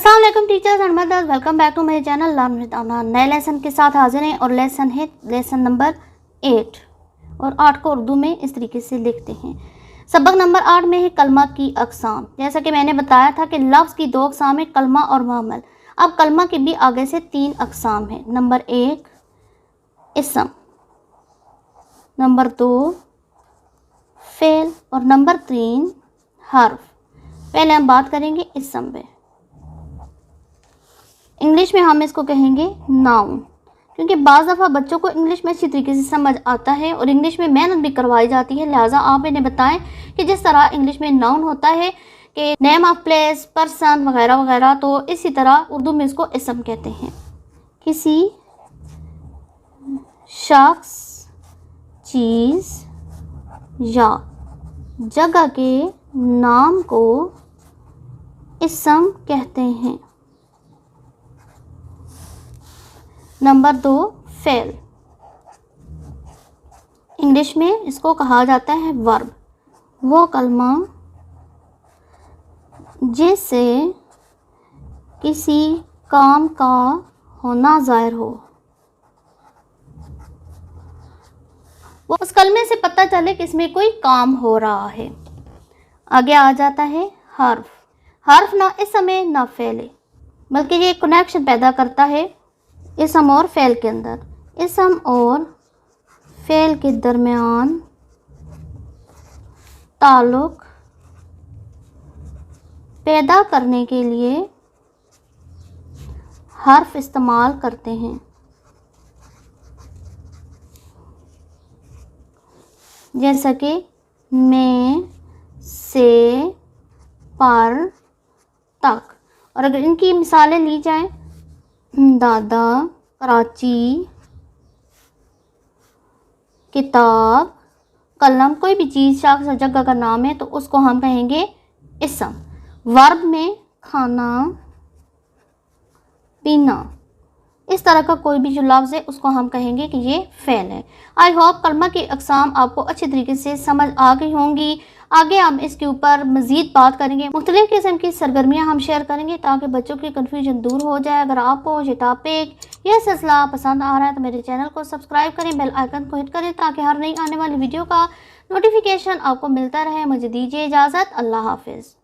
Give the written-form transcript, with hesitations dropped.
अस्सलाम वालेकुम teachers and mothers, welcome back to मेरे चैनल लर्न विद अमना। नए लेसन के साथ हाजिर हैं और लेसन है लेसन नंबर 8 और 8 को उर्दू में इस तरीके से लिखते हैं। सबक नंबर 8 में है कलमा की अक़साम। जैसा कि मैंने बताया था कि लफ्ज़ की 2 अक़साम है, कलमा और मुअम्मल। अब कलमा की भी आगे से 3 अक़साम है। नंबर 1 इसम, नंबर 2 फ़ेल और नंबर 3 हर्फ। पहले हम बात करेंगे इसम पे। इंग्लिश में हम इसको कहेंगे नाउन, क्योंकि बाज़ दफ़ा बच्चों को इंग्लिश में अच्छी तरीके से समझ आता है और इंग्लिश में मेहनत भी करवाई जाती है। लिहाजा आप इन्हें बताएं कि जिस तरह इंग्लिश में नाउन होता है कि नेम ऑफ प्लेस, पर्सन वगैरह वगैरह, तो इसी तरह उर्दू में इसको इसम कहते हैं। किसी शख्स, चीज़ या जगह के नाम को इसम कहते हैं। Number 2 fail. इंग्लिश में इसको कहा जाता है वर्ब। वो कलमा जिससे किसी काम का होना ज़ाहिर हो, वो उस कलमे से पता चले कि इसमें कोई काम हो रहा है। आगे आ जाता है हर्फ। हर्फ ना इसम है ना फ़ेल है, बल्कि ये कनेक्शन पैदा करता है इसम और फ़ेल के अंदर। इसम और फ़ेल के दरमियान ताल्लुक़ पैदा करने के लिए हर्फ इस्तेमाल करते हैं। जैसा कि में, से, पर, तक। और अगर इनकी मिसालें ली जाएं, दादा, कराची, किताब, कलम, कोई भी चीज़, शख्स, जगह का नाम है तो उसको हम कहेंगे इसम। वर्ब में खाना, पीना, इस तरह का कोई भी जो लफ्ज़ है उसको हम कहेंगे कि ये फ़ेल है। आई होप कलमा की अक़साम आपको अच्छी तरीके से समझ आ गई होंगी। आगे हम इसके ऊपर मज़ीद बात करेंगे, मुख्तलिफ़ किस्म की सरगर्मियाँ हम शेयर करेंगे ताकि बच्चों की कन्फ्यूजन दूर हो जाए। अगर आपको ये टॉपिक, यह सिलसिला पसंद आ रहा है तो मेरे चैनल को सब्सक्राइब करें, बेल आइकन को हिट करें ताकि हर नई आने वाली वीडियो का नोटिफिकेशन आपको मिलता रहे। मुझे दीजिए इजाज़त। अल्लाह हाफ़िज़।